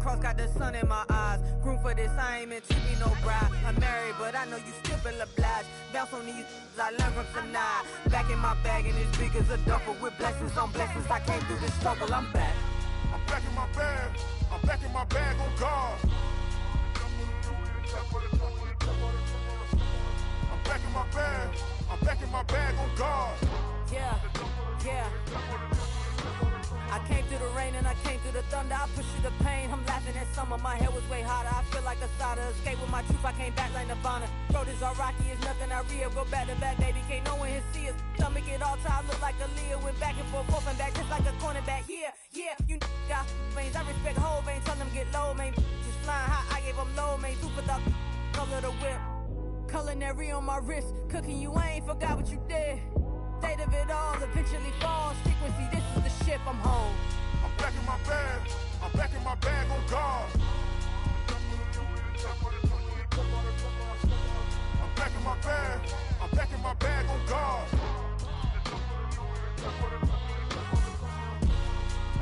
cross, got the sun in my eyes. Groom for this, I ain't meant to be no bride. I'm married, but I know you still feel obliged. Bounce on these, I learned from tonight. Back in my bag and it's big as a duffel. With blessings on blessings, I came through this struggle, I'm back. I'm back in my bag, I'm back in my bag on guard. I'm back in my bag, I'm back in my bag on guard. Yeah, yeah. I came through the rain and I came through the thunder. I pushed through the pain, I'm laughing at summer. My hair was way hotter, I feel like a soda. Escape with my truth, I came back like Nirvana. Road is all rocky, it's nothing I real. Go back to back, baby, can't no one here see us. Stomach it all tied, look like a Leah. Went back and forth and back, just like a cornerback. Yeah, yeah, you got veins, I respect whole veins. Tell them get low, man. Just flying high, I gave them low, man. Super the color the whip. Culinary on my wrist, cooking you, I ain't forgot what you did. State of it all, eventually falls. Frequency, this is the ship, I'm home. I'm back in my bag, I'm back in my bag on guard. I'm back in my bag, I'm back in my bag on guard.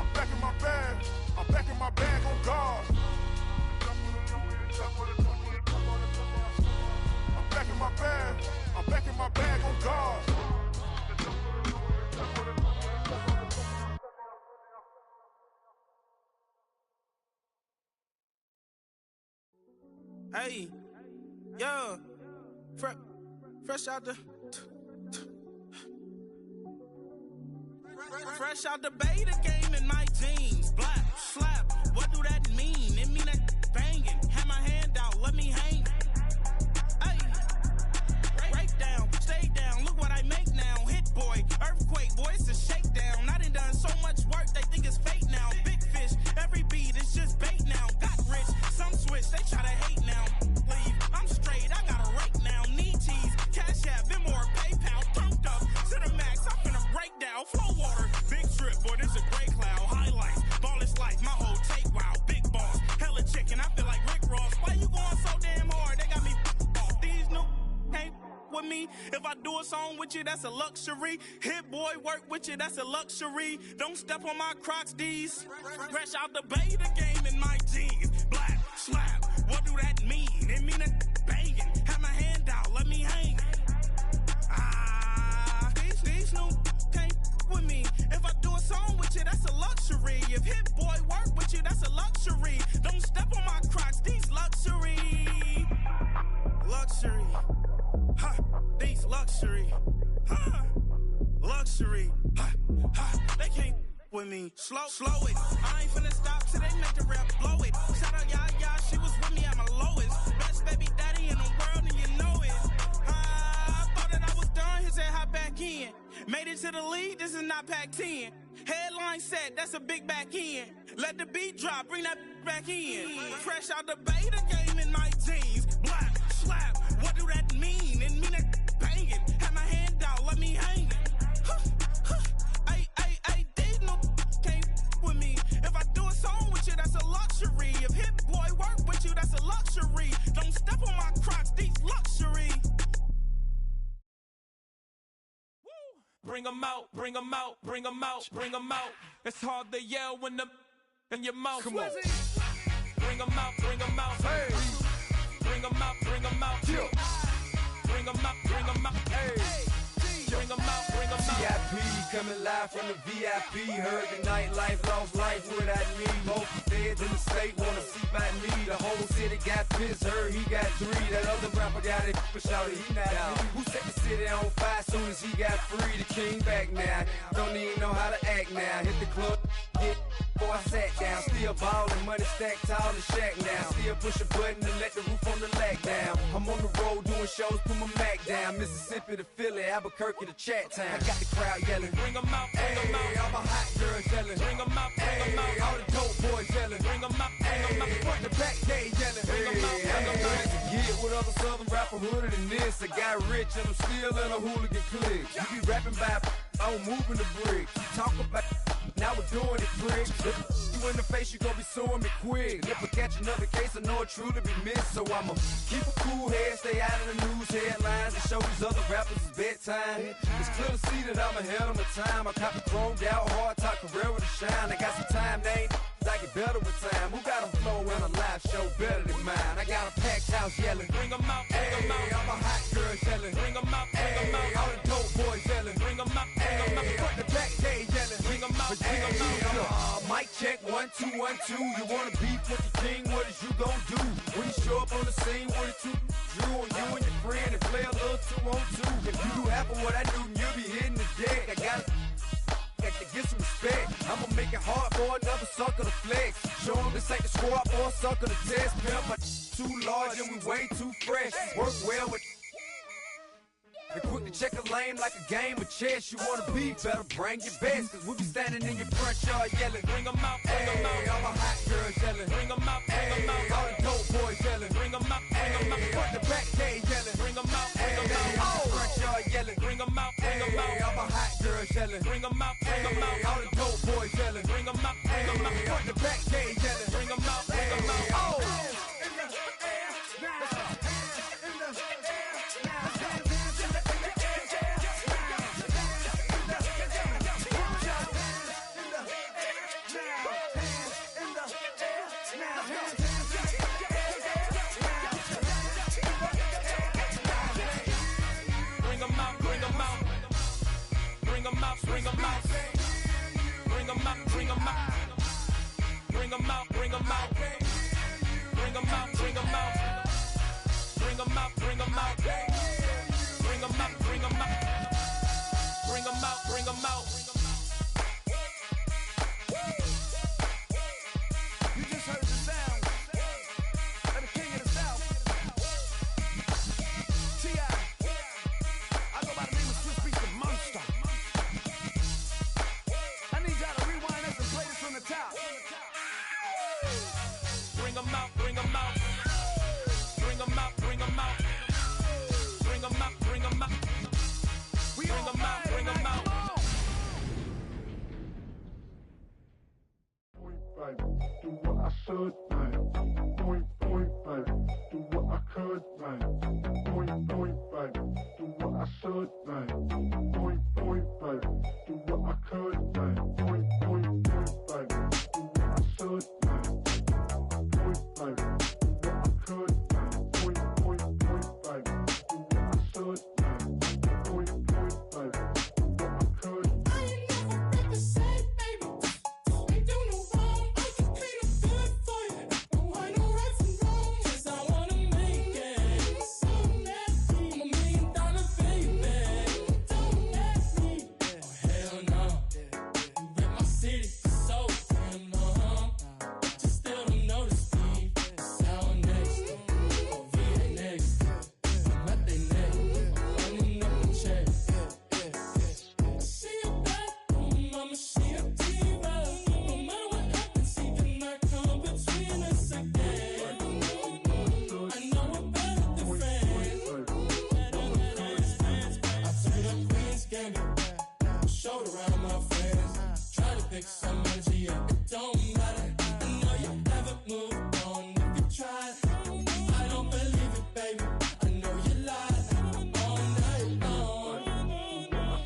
I'm back in my bag, I'm back in my bag on guard. I'm back in my bag, I'm back in my bag on guard. Hey, yo, fresh out the fresh out the beta game in my jeans. Black, slap, what do that mean? It mean that banging. Have my hand out, let me hang. Hey, break down, stay down, look what I make now. Hit boy, earthquake, boy, it's a shakedown. I done so much work, they think it's fake now. Big fish, every beat is just bait now. Got rich, some switch, they try to hate now. Leave, I'm straight, I got a rake now. Need cheese, cash app, Venmo or PayPal. Turned up to the max, I'm finna break down. Flow water, big trip, boy, this a gray cloud. Highlights, ball is life, my whole take wild. Big boss, hella chicken, I feel like Rick Ross. Why you going so damn hard? They got me off. These new can't with me. If I do a song with you, that's a luxury. Hit boy, work with you, that's a luxury. Don't step on my Crocs, D's. Fresh out the beta game in my jeans. Black, slap, what do that mean? It mean that banging. Have my hand out, let me hang. These new can't with me. If I do a song with you, that's a luxury. If Hit Boy work with you, that's a luxury. Don't step on my Crocs, these luxury. Luxury. Ha, these luxury. Ha, luxury. Ha, ha, they can't with me. Slow it. I ain't finna stop till they make the rap blow it. Shout out Yaya, she was with me at my lowest. Best baby daddy in the world and you know it. I thought that I was done, he said hop back in. Made it to the lead, this is not Pac-10. Headline set, that's a big back end. Let the beat drop, bring that back in. Fresh out the beta game in my jeans. Black, slap, what do that mean? It mean that banging. Have my hand out, let me hang it. These no can't with me. If I do a song with you, that's a luxury. If Hit Boy work with you, that's a luxury. Don't step on my Crocs, these luxury. Bring 'em out, bring 'em out, bring 'em out, bring 'em out. It's hard to yell when the in your mouth. Come on. Bring 'em out, bring 'em out. Hey. Bring 'em out, bring 'em out. Yeah. Bring 'em out, bring 'em out. Hey. Bring 'em out, bring 'em out. VIP coming live from the VIP. Heard the nightlife, lost life without me. Most feds in the state wanna see by me. The whole city got pissed, heard he got 3. That other rapper got it, but shouted he not me. Who set the city on fire soon as he got free? The king back now, don't even know how to act now. Hit the club, get before I sat down. Still ballin', money stacked tall in shack now. Still push a button and let the roof on the lag down. I'm on the road doing shows, put my Mac down. Mississippi to Philly, Albuquerque to Chat Town. I got the crowd yelling. Bring 'em out, bring 'em out. Hey, all my hot girls yelling. Bring 'em out, bring 'em Hey, out. all the dope boys yelling. Bring 'em out, bring 'em out. Hey, front to back, they yelling. Bring 'em out, bring 'em out. To get with other southern rapper hooded than this. I got rich and I'm still in a hooligan clique. You be rapping by, I'm moving the brick. You talk about, now we're doing it, prick. You in the face, you gon' be suing me quick. If I catch another case, I know it truly be missed. So I'ma keep a cool head, stay out of the news headlines, and show these other rappers it's bedtime. It's clear to see that I'm ahead of my time. I copy chromed out, hard top career with a shine. I got some time, they ain't I get better with time. Who got a flow house yelling. Bring them out, bring them out. Hey, all my hot girls yelling. Bring them out, bring them out. Hey, all the dope boys yelling. Bring them out, bring them out. Front the back cage yelling. Bring them out, bring them out. Mic check, 1, 2, 1, 2. You wanna beef with the king? What is you gon' do? When you show up on the scene with a two, you and your friend and play a little 2-on-2. If you do half of what I do, then you'll be hitting the deck. I got to get some respect. I'ma make it hard for another sucker to flex. Show 'em this ain't the squad for a sucker to test. Pimp, my too large and we way too fresh. Work well with. They quick to check a lane like a game of chess. You wanna be better, bring your best. Cause we'll be standing in your front yard yelling. Bring them out, bring them out. All my hot girls yelling. Bring them out, bring them out. All the dope boys yelling. Bring them out, bring them out. Front the back cage yelling. Bring them out, bring them out. Front yard yelling. Bring them out, bring them out. All my hot girls yelling. Bring them out, bring them out. All the dope boys yelling. Bring them out, bring them out. Front the back cage yelling. Bring them out, bring them out. Bring them out, bring them out. Bring them out, bring them out. Bring them out, bring them out. Bring them out, bring them out. Bring them out, bring them out. Bring them out, bring them out. Bring them out, bring them out. Bring them out, bring them out. You just heard the sound of the king of the South. T.I. I go by the name of Swiss Beats the Monster. I need y'all to rewind this and play this from the top. Bring them out, bring them out. Bring them out, bring them out. Bring them out, bring them out. We Bring them out, bring them out. Do what I should, man. Point, baby. Do what I could, man. Point, baby. Do what I should, man. Point, baby. Do what I could, man. Point, baby. Do what I should, man. Point, baby. Do what I could, man. Point, baby. Do what I should, man. Point, baby. Do what I could. I ain't never represent, baby. Ain't do no wrong. I can clean up good for you. No, I know right from wrong. 'Cause I wanna make it. So nasty. I'm $1 million baby. Don't ask me. Oh, hell no. You rip my city so damn long. But you still don't notice me. Sound next. Oh, VA next. I'm at they neck. I'm running up the check. See you back, mama, she a diva. No matter what happens, she cannot come between us again. I know we're better than friends. I turned up Queen's Gambit, showed around my friends. Try to pick some energy up, it don't matter. I know you haven't moved on if you tried. I don't believe it, baby. I know you lied all night long.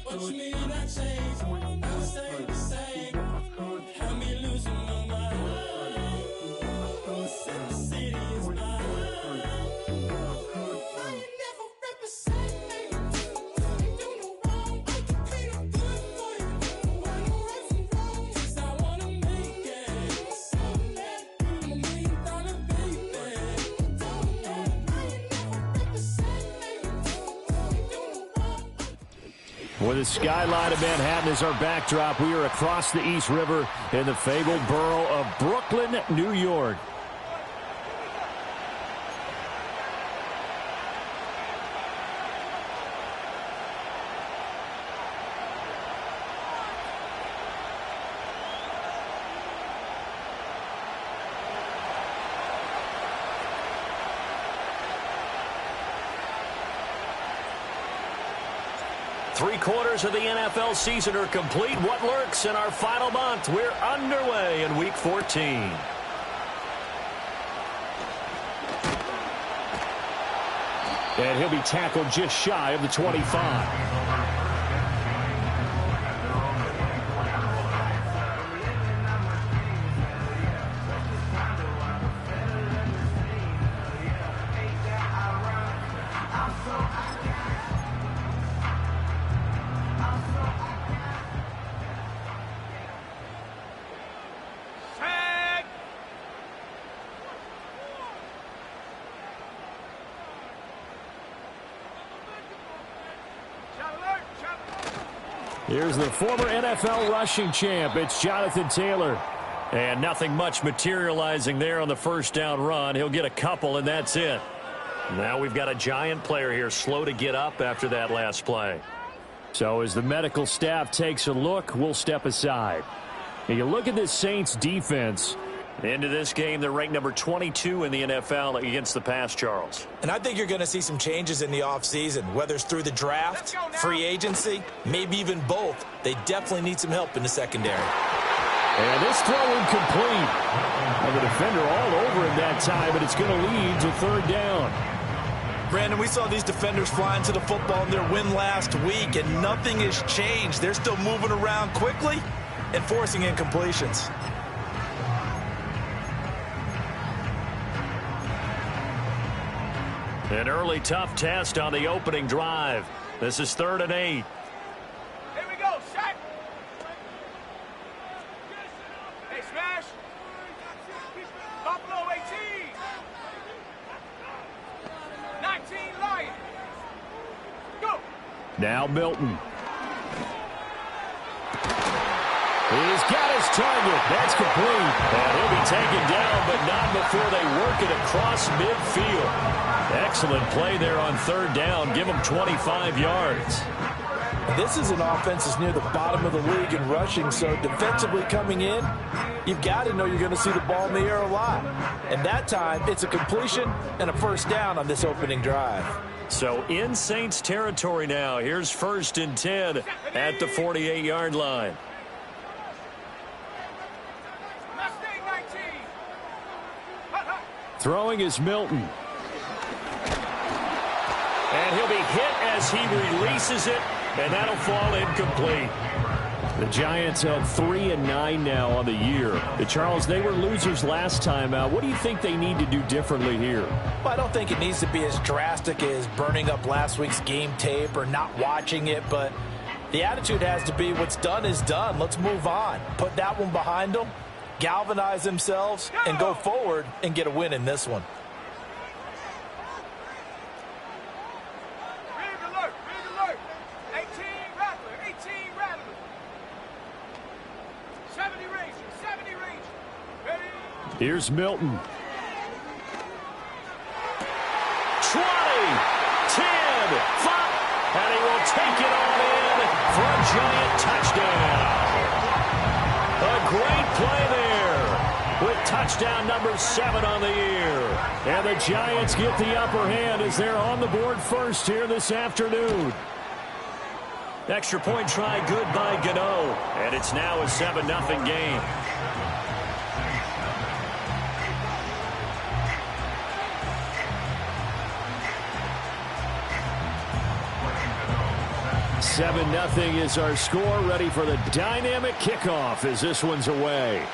What you mean I changed? I stay the same. Had me losing my mind. City is mine. I ain't never represent, baby. Ain't do no wrong. I can clean up good for you. No, I know right from wrong. 'Cause I wanna make it. So nasty. I'm $1 million baby. Don't let. I ain't never represent, baby. Ain't do no wrong. With the skyline of Manhattan as our backdrop, we are across the East River in the fabled borough of Brooklyn, New York. Three-quarters of the NFL season are complete. What lurks in our final month? We're underway in Week 14. And he'll be tackled just shy of the 25. Here's the former NFL rushing champ. It's Jonathan Taylor. And nothing much materializing there on the first down run. He'll get a couple, and that's it. Now we've got a Giant player here slow to get up after that last play. So as the medical staff takes a look, we'll step aside. And you look at this Saints defense. Into this game, they're ranked number 22 in the NFL against the pass, Charles. And I think you're going to see some changes in the offseason, whether it's through the draft, free agency, maybe even both. They definitely need some help in the secondary. And this throw incomplete. And the defender all over him that time, but it's going to lead to third down. Brandon, we saw these defenders flying to the football in their win last week, and nothing has changed. They're still moving around quickly and forcing incompletions. An early tough test on the opening drive. This is 3rd and 8. Here we go, Shaq. Hey, smash. Buffalo 18. 19 Lions. Go. Now Milton. He's got his target. That's complete. And he'll be taken down, but not before they work it across midfield. Excellent play there on 3rd down. Give him 25 yards. This is an offense that's near the bottom of the league in rushing, so defensively coming in, you've got to know you're going to see the ball in the air a lot. And that time, it's a completion and a first down on this opening drive. So in Saints territory now. Here's 1st and 10 at the 48-yard line. Throwing is Milton. And he'll be hit as he releases it, and that'll fall incomplete. The Giants up 3-9 now on the year. Charles, they were losers last time out. What do you think they need to do differently here? Well, I don't think it needs to be as drastic as burning up last week's game tape or not watching it, but the attitude has to be what's done is done. Let's move on. Put that one behind them, galvanize themselves, and go forward and get a win in this one. Here's Milton. 20, 10, 5, and he will take it all in for a Giant touchdown. A great play there with touchdown number 7 on the year. And the Giants get the upper hand as they're on the board first here this afternoon. Extra point try good by Gano, and it's now a 7-0 game. Seven 0 is our score. Ready for the dynamic kickoff as this one's away.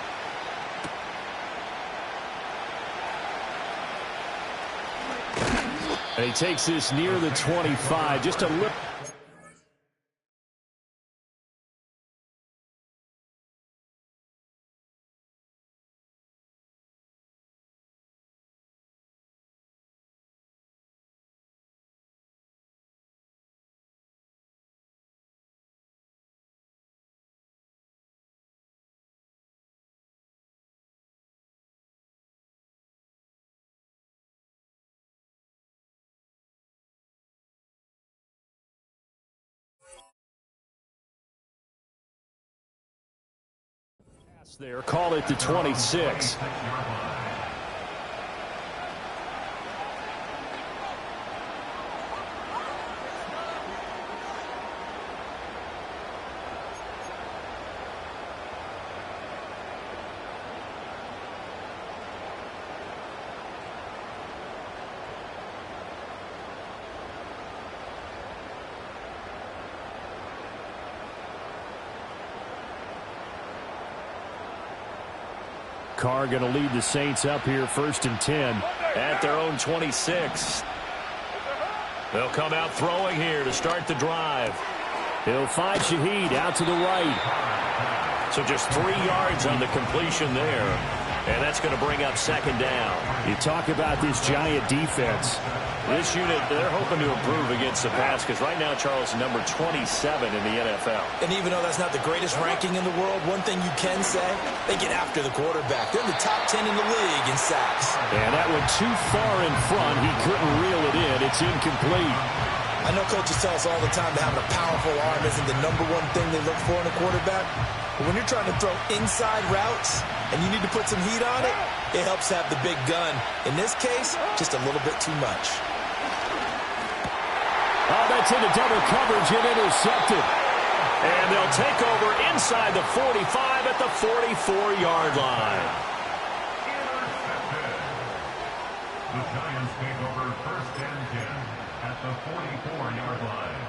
And he takes this near the 25. Just a little. There, call it the 26. Carr going to lead the Saints up here 1st and 10 at their own 26. They'll come out throwing here to start the drive. He'll find Shaheed out to the right. So just 3 yards on the completion there. And that's going to bring up second down. You talk about this Giant defense. This unit, they're hoping to improve against the pass because right now, Charles, number 27 in the NFL. And even though that's not the greatest ranking in the world, one thing you can say, they get after the quarterback. They're in the top 10 in the league in sacks. And that one too far in front. He couldn't reel it in. It's incomplete. I know coaches tell us all the time that having a powerful arm isn't the number one thing they look for in a quarterback. But when you're trying to throw inside routes and you need to put some heat on it, it helps have the big gun. In this case, just a little bit too much. Oh, that's into double coverage and intercepted. And they'll take over inside the 45 at the 44-yard line. The Giants take over first and 10 at the 44-yard line.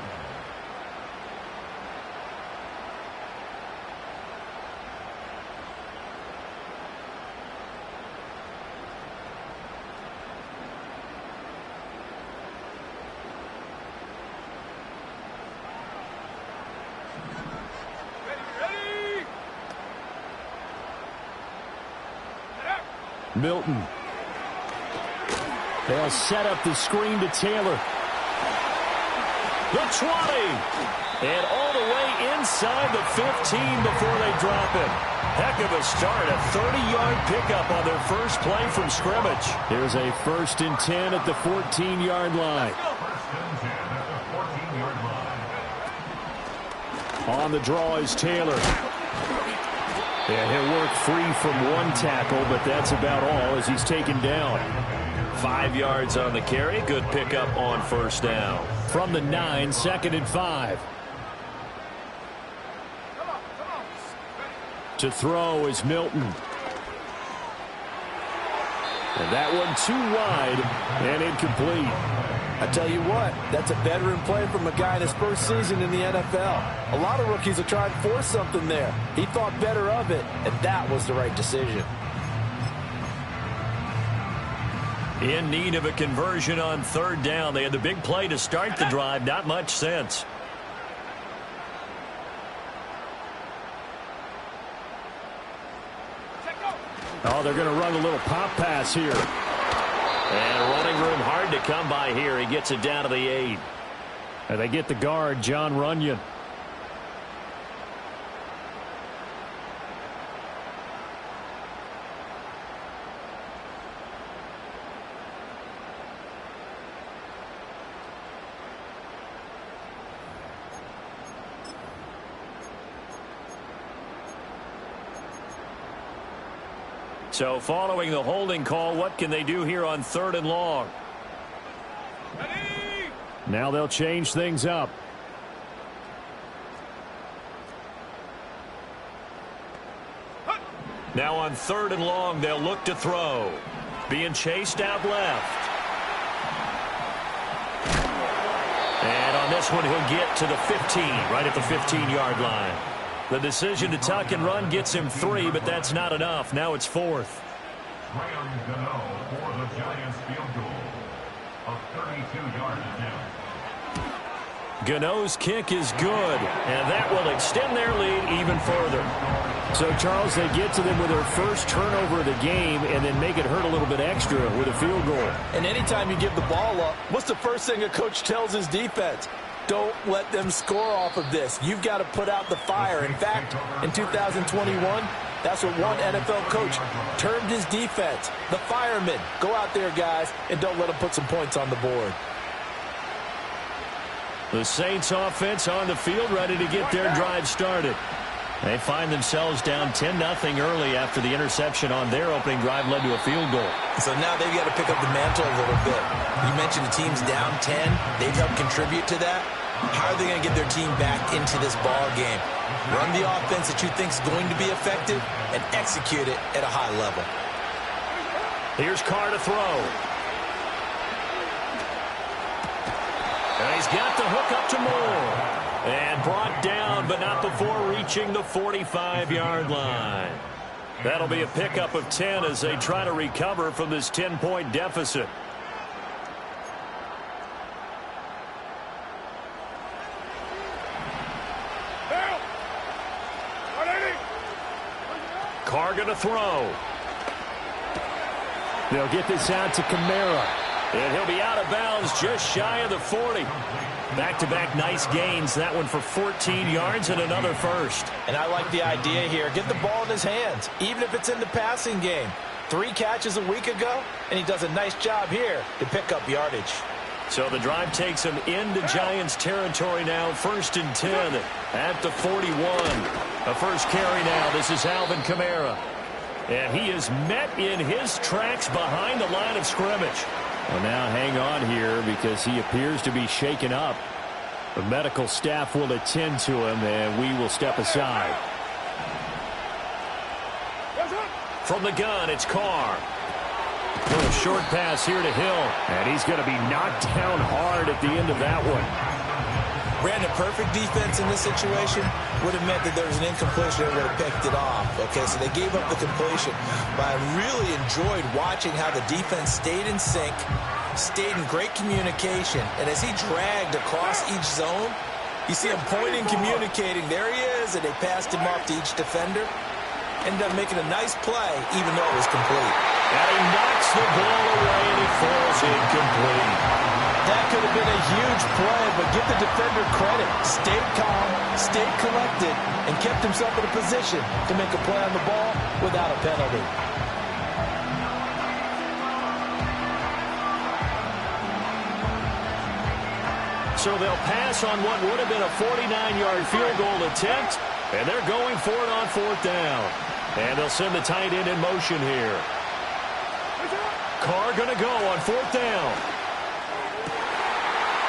Milton. They'll set up the screen to Taylor. The 20. And all the way inside the 15 before they drop it. Heck of a start. A 30-yard pickup on their first play from scrimmage. Here's a 1st and 10 at the 14-yard line. On the draw is Taylor. And he'll work free from one tackle, but that's about all as he's taken down. 5 yards on the carry. Good pickup on first down. From the 9, 2nd and 5. To throw is Milton. And that one too wide and incomplete. I tell you what, that's a veteran play from a guy in his first season in the NFL. A lot of rookies are trying to force something there. He thought better of it, and that was the right decision. In need of a conversion on 3rd down. They had the big play to start the drive. Not much sense. Oh, they're going to run a little pop pass here. And running room hard to come by here. He gets it down to the 8. And they get the guard, Jon Runyan. So following the holding call, what can they do here on 3rd and long? Now they'll change things up. Now on 3rd and long, they'll look to throw. Being chased out left. And on this one, he'll get to the 15, right at the 15-yard line. The decision to tuck and run gets him 3, but that's not enough. Now it's 4th. Graham Gano for the Giants field goal of 32 yards down. Gano's kick is good, and that will extend their lead even further. So, Charles, they get to them with their first turnover of the game and then make it hurt a little bit extra with a field goal. And anytime you give the ball up, what's the first thing a coach tells his defense? Don't let them score off of this. You've got to put out the fire. In fact, in 2021, that's what one NFL coach termed his defense. The firemen. Go out there, guys, and don't let them put some points on the board. The Saints offense on the field, ready to get their drive started. They find themselves down 10-0 early after the interception on their opening drive led to a field goal. So now they've got to pick up the mantle a little bit. You mentioned the team's down 10. They've helped contribute to that. How are they going to get their team back into this ball game? Run the offense that you think is going to be effective and execute it at a high level. Here's Carr to throw. And he's got the hook up to Moore. And brought down, but not before reaching the 45-yard line. That'll be a pickup of 10 as they try to recover from this 10-point deficit. Carr going to throw. They'll get this out to Kamara. And he'll be out of bounds just shy of the 40. Back-to-back nice gains. That one for 14 yards and another first. And I like the idea here. Get the ball in his hands, even if it's in the passing game. 3 catches a week ago, and he does a nice job here to pick up yardage. So the drive takes him into Giants territory now. 1st and 10 at the 41. A first carry now. This is Alvin Kamara. And he is met in his tracks behind the line of scrimmage. Well, now hang on here because he appears to be shaken up. The medical staff will attend to him, and we will step aside. From the gun, it's Carr. Little short pass here to Hill. And he's going to be knocked down hard at the end of that one. Brandon, perfect defense in this situation would have meant that there was an incompletion that would have picked it off. Okay, so they gave up the completion. But I really enjoyed watching how the defense stayed in sync, stayed in great communication. And as he dragged across each zone, you see him pointing, communicating. There he is, and they passed him off to each defender. Ended up making a nice play, even though it was complete. And he knocks the ball away, and it falls incomplete. That could have been a huge play, but give the defender credit. Stayed calm, stayed collected, and kept himself in a position to make a play on the ball without a penalty. So they'll pass on what would have been a 49-yard field goal attempt, and they're going for it on 4th down. And they'll send the tight end in motion here. Carr going to go on 4th down.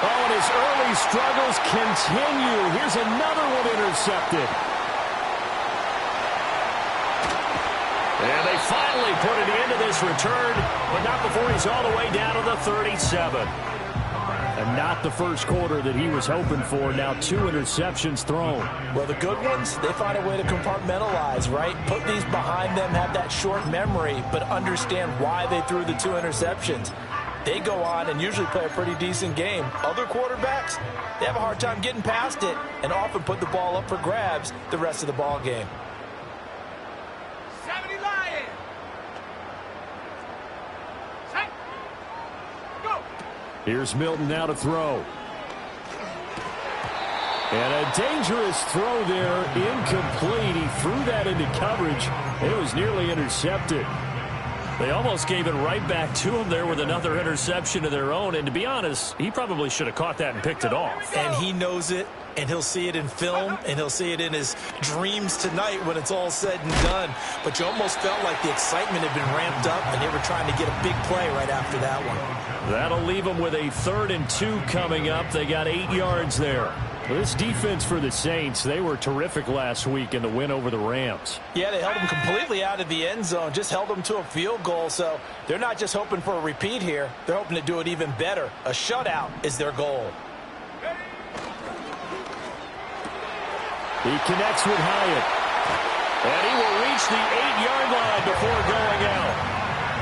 Oh, and his early struggles continue. Here's another one intercepted. And they finally put an end to this return, but not before he's all the way down to the 37. And not the first quarter that he was hoping for. Now 2 interceptions thrown. Well, the good ones, they find a way to compartmentalize, right? Put these behind them, have that short memory, but understand why they threw the 2 interceptions. They go on and usually play a pretty decent game. Other quarterbacks, they have a hard time getting past it and often put the ball up for grabs the rest of the ball game. 70 Lions. Set. Go. Here's Milton now to throw. And a dangerous throw there, incomplete. He threw that into coverage. It was nearly intercepted. They almost gave it right back to him there with another interception of their own. And to be honest, he probably should have caught that and picked it off. And he knows it, and he'll see it in film, and he'll see it in his dreams tonight when it's all said and done. But you almost felt like the excitement had been ramped up, and they were trying to get a big play right after that one. That'll leave them with a 3rd and 2 coming up. They got 8 yards there. Well, this defense for the Saints, they were terrific last week in the win over the Rams. Yeah, they held them completely out of the end zone, just held them to a field goal. So they're not just hoping for a repeat here. They're hoping to do it even better. A shutout is their goal. He connects with Hyatt. And he will reach the 8-yard line before going out.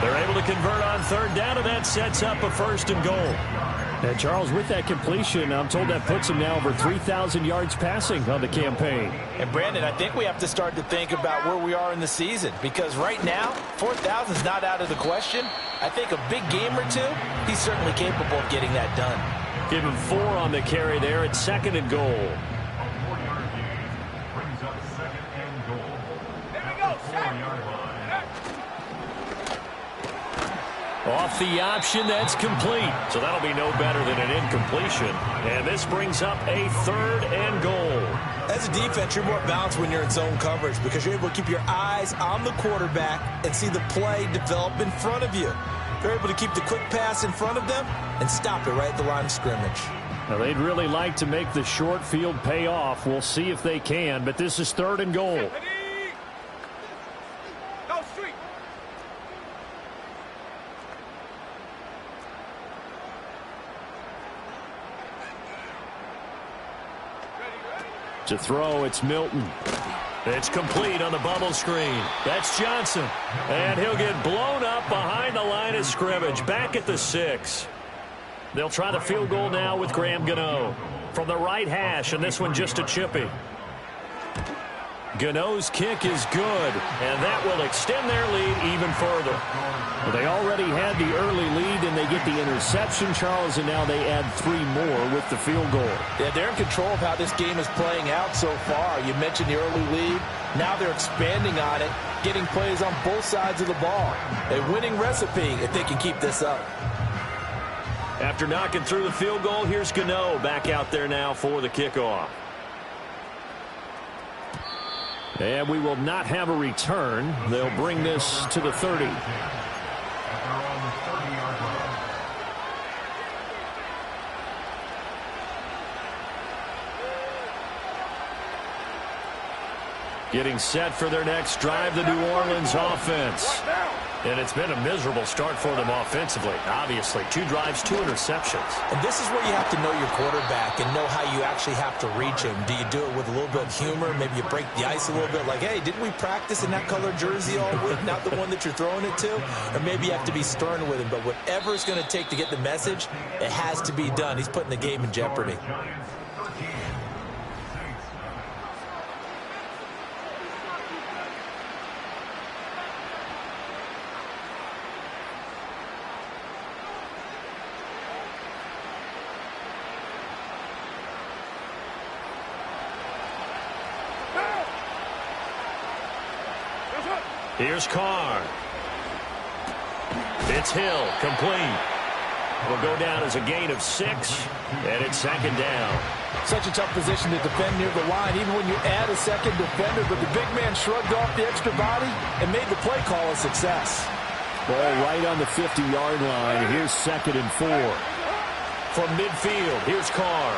They're able to convert on 3rd down, and that sets up a 1st and goal. And Charles, with that completion, I'm told that puts him now over 3,000 yards passing on the campaign. And Brandon, I think we have to start to think about where we are in the season, because right now, 4,000 is not out of the question. I think a big game or 2, he's certainly capable of getting that done. Give him 4 on the carry there at 2nd and goal. Brings up 2nd and goal. There we go. At the 4-yard line. Off the option, that's complete. So that'll be no better than an incompletion. And this brings up a 3rd and goal. As a defense, you're more balanced when you're in zone coverage because you're able to keep your eyes on the quarterback and see the play develop in front of you. They're able to keep the quick pass in front of them and stop it right at the line of scrimmage. Now, they'd really like to make the short field pay off. We'll see if they can, but this is 3rd and goal. To throw, it's Milton. It's complete on the bubble screen. That's Johnson. And he'll get blown up behind the line of scrimmage, back at the 6. They'll try the field goal now with Graham Gano from the right hash, and this one just a chippy. Gano's kick is good, and that will extend their lead even further. Well, they already had the early lead, and they get the interception, Charles, and now they add 3 more with the field goal. Yeah, they're in control of how this game is playing out so far. You mentioned the early lead. Now they're expanding on it, getting plays on both sides of the ball. A winning recipe if they can keep this up. After knocking through the field goal, here's Gano back out there now for the kickoff. And we will not have a return. They'll bring this to the 30. Getting set for their next drive, the New Orleans offense. And it's been a miserable start for them offensively. Obviously, 2 drives, 2 interceptions. And this is where you have to know your quarterback and know how you actually have to reach him. Do you do it with a little bit of humor? Maybe you break the ice a little bit like, hey, didn't we practice in that color jersey all week? Not the one that you're throwing it to? Or maybe you have to be stern with him. But whatever it's going to take to get the message, it has to be done. He's putting the game in jeopardy. Here's Carr. It's Hill, complete. Will go down as a gain of 6, and it's 2nd down. Such a tough position to defend near the line, even when you add a second defender, but the big man shrugged off the extra body and made the play call a success. Ball right on the 50-yard line. Here's 2nd and 4. From midfield, here's Carr.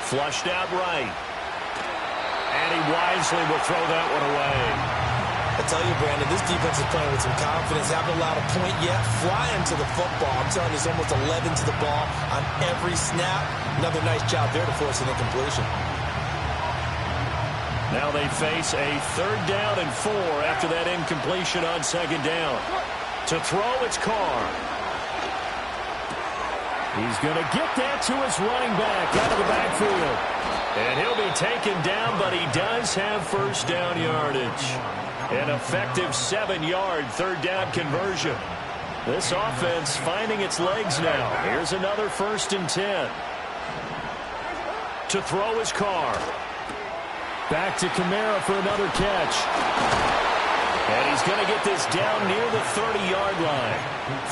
Flushed out right. And he wisely will throw that one away. I tell you, Brandon, this defense is playing with some confidence. Haven't allowed a point yet. Flying to the football. I'm telling you, it's almost 11 to the ball on every snap. Another nice job there to force an incompletion. Now they face a 3rd down and 4 after that incompletion on 2nd down. To throw, it's Carr. He's going to get that to his running back out of the backfield. And he'll be taken down, but he does have 1st down yardage. An effective 7-yard 3rd down conversion. This offense finding its legs now. Here's another 1st and 10. To throw is Carr. Back to Kamara for another catch. And he's going to get this down near the 30-yard line.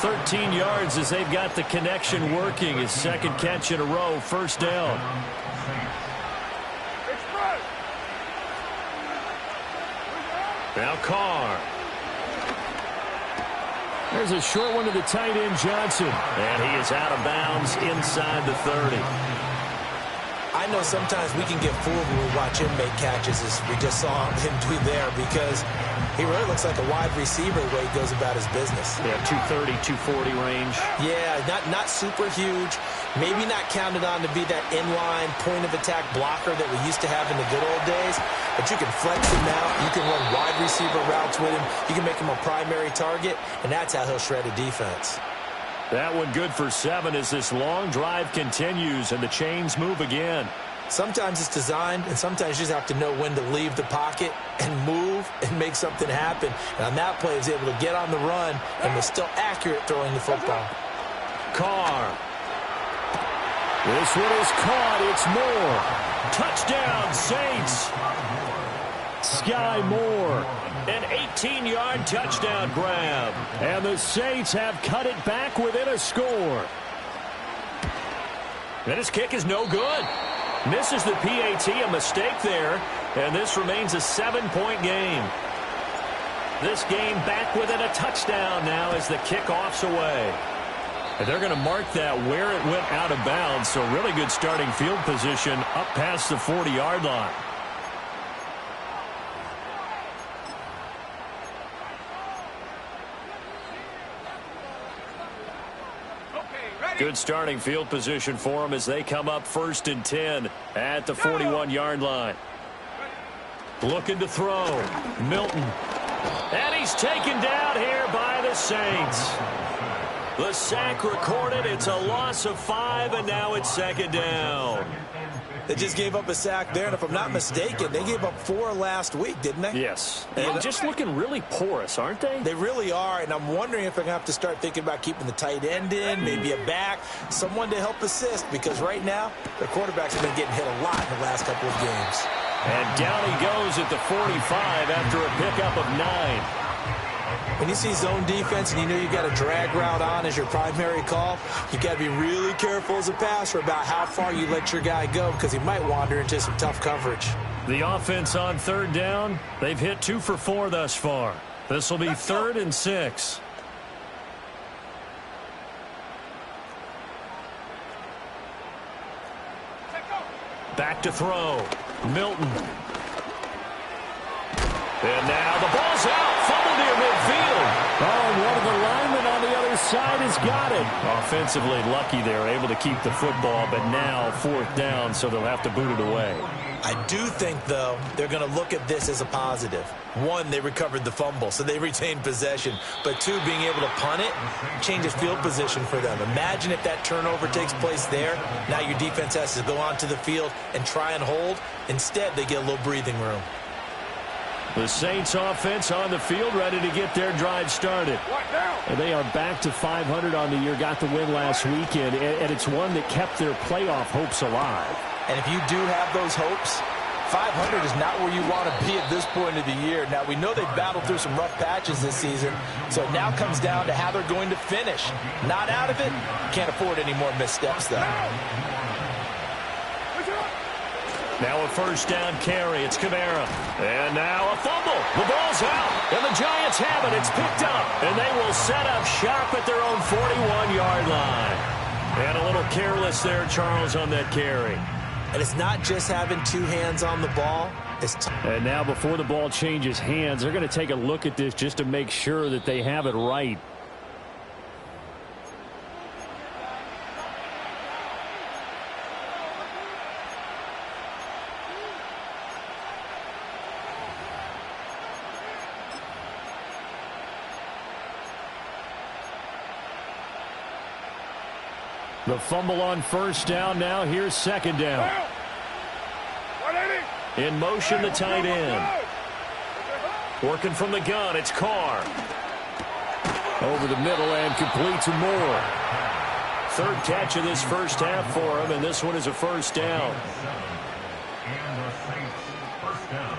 13 yards as they've got the connection working. His 2nd catch in a row, 1st down. Now Carr. There's a short one to the tight end, Johnson. And he is out of bounds inside the 30. I know sometimes we can get fooled when we watch him make catches, as we just saw him do there, because he really looks like a wide receiver the way he goes about his business. Yeah, 230, 240 range. Yeah, not super huge. Maybe not counted on to be that inline point-of-attack blocker that we used to have in the good old days, but you can flex him out. You can run wide receiver routes with him. You can make him a primary target, and that's how he'll shred a defense. That one good for 7 as this long drive continues and the chains move again. Sometimes it's designed, and sometimes you just have to know when to leave the pocket and move and make something happen. And on that play, he was able to get on the run and was still accurate throwing the football. Carr. This one is caught. It's Moore. Touchdown, Saints. Sky Moore. An 18-yard touchdown grab. And the Saints have cut it back within a score. And his kick is no good. Misses the PAT, a mistake there. And this remains a 7-point game. This game back within a touchdown now as the kickoff's away. And they're going to mark that where it went out of bounds. So really good starting field position up past the 40-yard line. Good starting field position for them as they come up 1st and 10 at the 41-yard line. Looking to throw. Milton. And he's taken down here by the Saints. The sack recorded. It's a loss of 5, and now it's 2nd down. They just gave up a sack there, and if I'm not mistaken, they gave up 4 last week, didn't they? Yes. And just looking really porous, aren't they? They really are, and I'm wondering if they're going to have to start thinking about keeping the tight end in, maybe a back, someone to help assist, because right now, their quarterbacks have been getting hit a lot in the last couple of games. And down he goes at the 45 after a pickup of 9. When you see zone defense and you know you've got a drag route on as your primary call, you've got to be really careful as a passer about how far you let your guy go because he might wander into some tough coverage. The offense on 3rd down, they've hit 2 for 4 thus far. This will be 3rd and 6. Back to throw. Milton. And now the ball's out. Fumble near midfield. Oh, and one of the linemen on the other side has got it. Offensively lucky they're able to keep the football, but now 4th down, so they'll have to boot it away. I do think, though, they're going to look at this as a positive. 1, they recovered the fumble, so they retained possession. But 2, being able to punt it changes field position for them. Imagine if that turnover takes place there. Now your defense has to go onto the field and try and hold. Instead, they get a little breathing room. The Saints offense on the field ready to get their drive started. And they are back to 500 on the year, got the win last weekend, and it's one that kept their playoff hopes alive. And if you do have those hopes, 500 is not where you want to be at this point of the year. Now, we know they've battled through some rough patches this season, so it now comes down to how they're going to finish. Not out of it, can't afford any more missteps, though. Now a 1st down carry. It's Kamara. And now a fumble. The ball's out. And the Giants have it. It's picked up. And they will set up shop at their own 41-yard line. And a little careless there, Charles, on that carry. And it's not just having 2 hands on the ball. And now before the ball changes hands, they're going to take a look at this just to make sure that they have it right. The fumble on 1st down. Now here's 2nd down. In motion, the tight end. Working from the gun, it's Carr. Over the middle and complete to Moore. 3rd catch of this 1st half for him, and this one is a 1st down. And the Saints 1st down.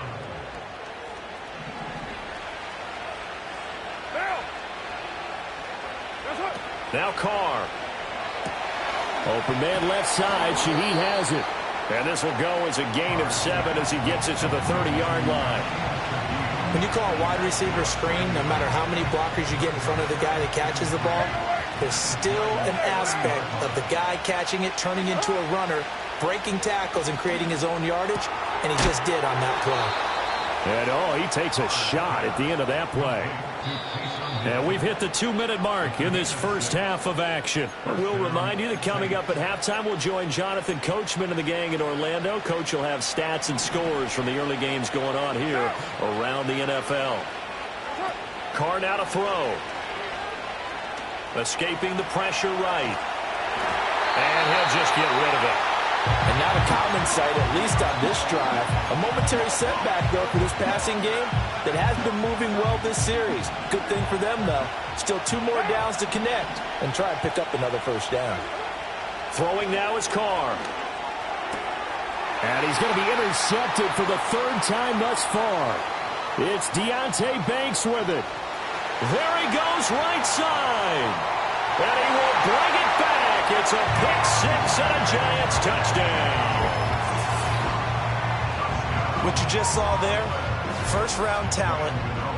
Now Carr. Open man left side. Shaheed has it. And this will go as a gain of 7 as he gets it to the 30-yard line. When you call a wide receiver screen, no matter how many blockers you get in front of the guy that catches the ball, there's still an aspect of the guy catching it, turning into a runner, breaking tackles and creating his own yardage, and he just did on that play. And he takes a shot at the end of that play. And we've hit the 2-minute mark in this 1st half of action. We'll remind you that coming up at halftime, we'll join Jonathan Coachman and the gang in Orlando. Coach will have stats and scores from the early games going on here around the NFL. Carr now to throw. Escaping the pressure right. And he'll just get rid of it. And not a common sight, at least on this drive. A momentary setback, though, for this passing game that has been moving well this series. Good thing for them, though. Still 2 more downs to connect and try and pick up another 1st down. Throwing now is Carr. And he's going to be intercepted for the 3rd time thus far. It's Deonte Banks with it. There he goes, right side. And he will bring it back. It's a pick 6 and a Giants touchdown. What you just saw there, 1st-round talent,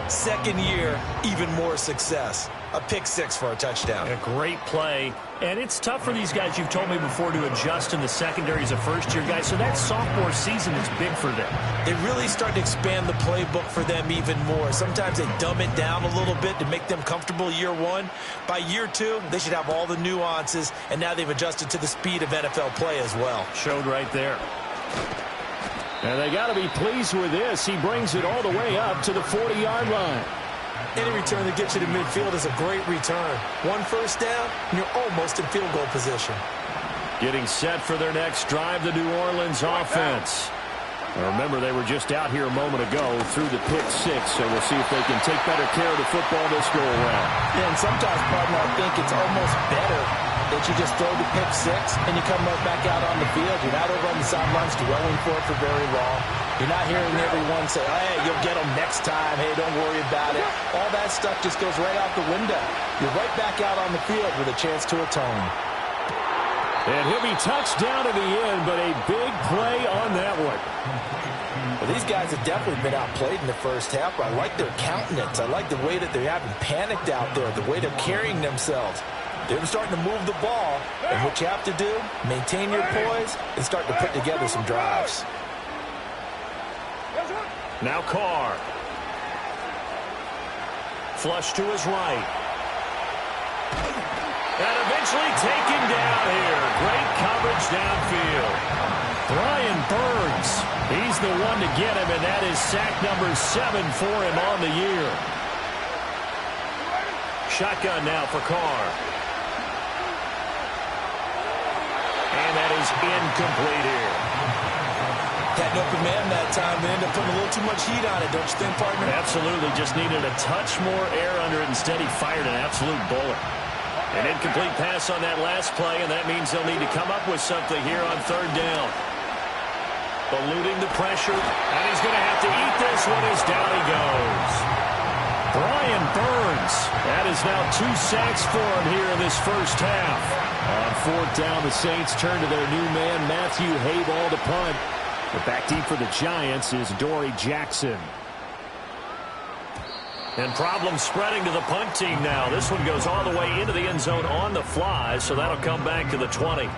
2nd year, even more success. A pick 6 for a touchdown. A great play. And it's tough for these guys, you've told me before, to adjust in the secondary as a first-year guy. So that sophomore season is big for them. They really start to expand the playbook for them even more. Sometimes they dumb it down a little bit to make them comfortable year 1. By year 2, they should have all the nuances, and now they've adjusted to the speed of NFL play as well. Showed right there. And they got to be pleased with this. He brings it all the way up to the 40-yard line. Any return that gets you to midfield is a great return. 1 first down, and you're almost in field goal position. Getting set for their next drive, the New Orleans offense. Now remember, they were just out here a moment ago through the pick six, so we'll see if they can take better care of the football this go-around. Yeah, and sometimes, partner, I think it's almost better that you just throw the pick six and you come right back out on the field. You're not over on the sidelines dwelling for it for very long. You're not hearing everyone say, hey, you'll get them next time. Hey, don't worry about it. All that stuff just goes right out the window. You're right back out on the field with a chance to atone. And he'll be touched down at the end, but a big play on that one. Well, these guys have definitely been outplayed in the first half. I like their countenance. I like the way that they haven't panicked out there, the way they're carrying themselves. They're starting to move the ball, and what you have to do, maintain your poise and start to put together some drives. Now Carr. Flush to his right. And eventually taken down here. Great coverage downfield. Brian Burns, he's the one to get him, and that is sack number 7 for him on the year. Shotgun now for Carr. And that is incomplete here. Had an open man that time. They ended up putting a little too much heat on it, don't you think, partner? Absolutely. Just needed a touch more air under it. Instead, he fired an absolute bullet. An incomplete pass on that last play, and that means they'll need to come up with something here on third down. Eluding the pressure, and he's going to have to eat this one as down he goes. Brian Burns. That is now 2 sacks for him here in this first half. On fourth down, the Saints turn to their new man, Matthew Hayball, to punt. But back deep for the Giants is Dory Jackson. And problems spreading to the punt team now. This one goes all the way into the end zone on the fly, so that'll come back to the 20.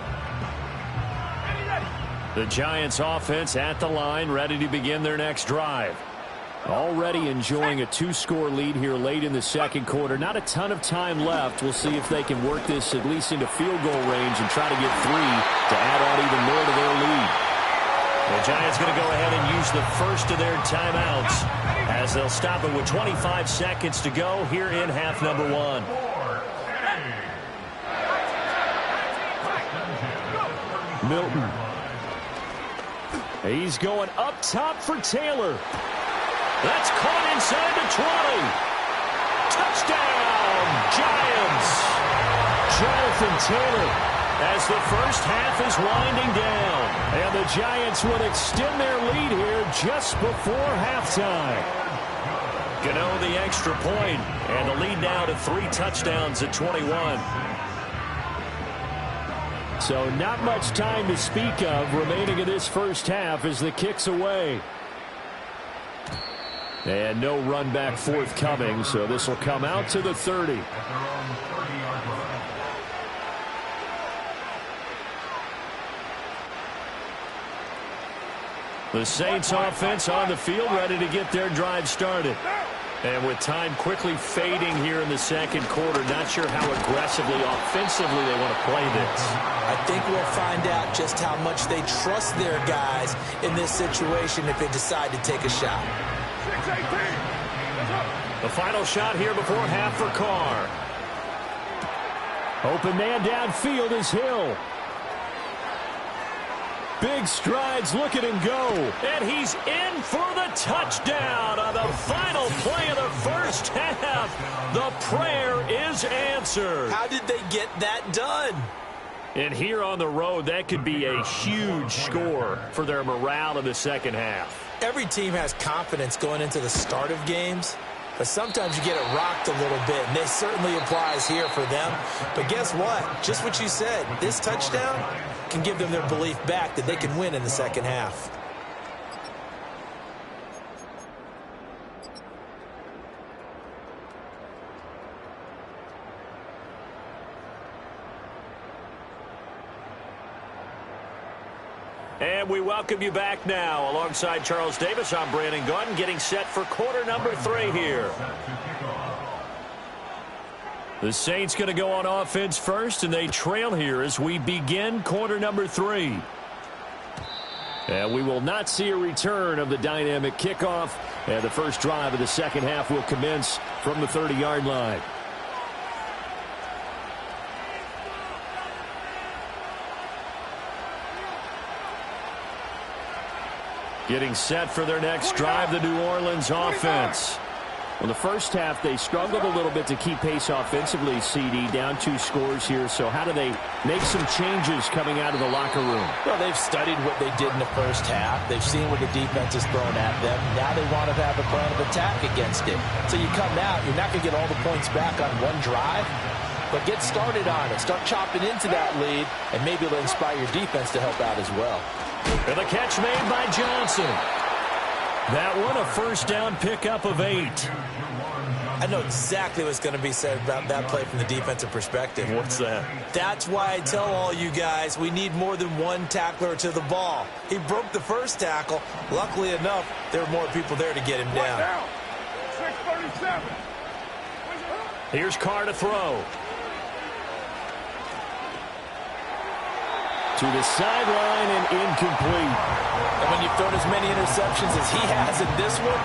The Giants offense at the line, ready to begin their next drive. Already enjoying a 2-score lead here late in the second quarter. Not a ton of time left. We'll see if they can work this at least into field goal range and try to get 3 to add on even more to their lead. The Giants going to go ahead and use the first of their timeouts as they'll stop it with 25 seconds to go here in half number 1. Milton. He's going up top for Taylor. That's caught inside the 20. Touchdown, Giants. Jonathan Taylor, as the first half is winding down. And the Giants will extend their lead here just before halftime. Gano the extra point, and the lead now to 3 touchdowns at 21. So not much time to speak of remaining in this first half as the kick's away. And no run back forthcoming, so this will come out to the 30. The Saints offense on the field, ready to get their drive started. And with time quickly fading here in the second quarter, not sure how aggressively, offensively they want to play this. I think we'll find out just how much they trust their guys in this situation if they decide to take a shot. The final shot here before half for Carr. Open man downfield is Hill. Big strides, look at him go. And he's in for the touchdown on the final play of the first half. The prayer is answered. How did they get that done? And here on the road, that could be a huge score for their morale in the second half. Every team has confidence going into the start of games, but sometimes you get it rocked a little bit, and this certainly applies here for them. But guess what? Just what you said, this touchdown can give them their belief back that they can win in the second half. And we welcome you back now. Alongside Charles Davis, I'm Brandon Gunn, getting set for quarter number 3 here. The Saints going to go on offense first, and they trail here as we begin quarter number 3. And we will not see a return of the dynamic kickoff, and the first drive of the second half will commence from the 30-yard line. Getting set for their next drive, the New Orleans offense. Well, the first half, they struggled a little bit to keep pace offensively, CD, down 2 scores here. So how do they make some changes coming out of the locker room? Well, they've studied what they did in the first half. They've seen what the defense has thrown at them. Now they want to have a plan of attack against it. So you come out, you're not going to get all the points back on one drive, but get started on it. Start chopping into that lead, and maybe it'll inspire your defense to help out as well. And the catch made by Johnson. That one, a first down pickup of 8. I know exactly what's going to be said about that play from the defensive perspective. What's that? That's why I tell all you guys we need more than one tackler to the ball. He broke the first tackle. Luckily enough, there were more people there to get him down. 637. Here's Carr to throw. To the sideline and incomplete. And when you've thrown as many interceptions as he has in this one,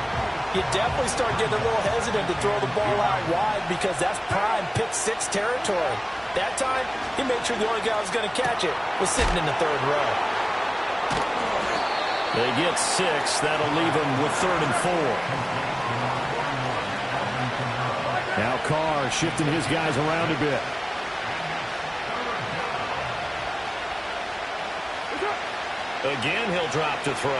you definitely start getting a little hesitant to throw the ball out wide because that's prime pick 6 territory. That time, he made sure the only guy who was going to catch it was sitting in the 3rd row. They get 6. That'll leave them with 3rd and 4. Now Carr shifting his guys around a bit. Again, he'll drop to throw.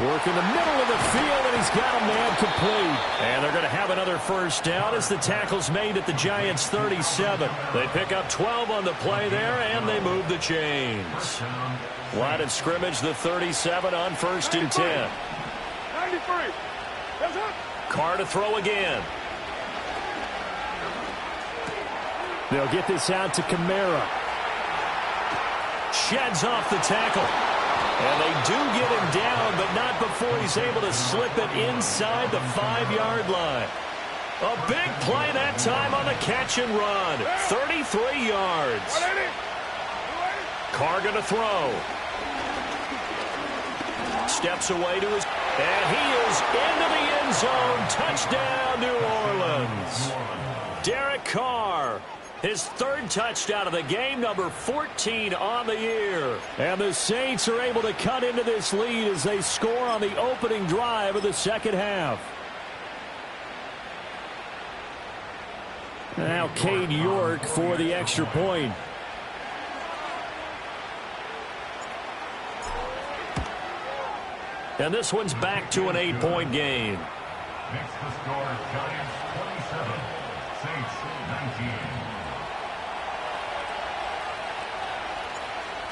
Work in the middle of the field, and he's got a man complete. And they're going to have another first down as the tackle's made at the Giants' 37. They pick up 12 on the play there, and they move the chains. Line of scrimmage, the 37 on 1st and 10. 93. That's it. Carr to throw again. They'll get this out to Kamara. Sheds off the tackle. And they do get him down, but not before he's able to slip it inside the 5-yard line. A big play that time on the catch and run. 33 yards. Carr going to throw. Steps away to his... And he is into the end zone. Touchdown, New Orleans. Derek Carr. His 3rd touchdown of the game, number 14 on the year. And the Saints are able to cut into this lead as they score on the opening drive of the second half. Now Cade York for the extra point. And this one's back to an 8-point game. Next to score, Giants 27, Saints 19.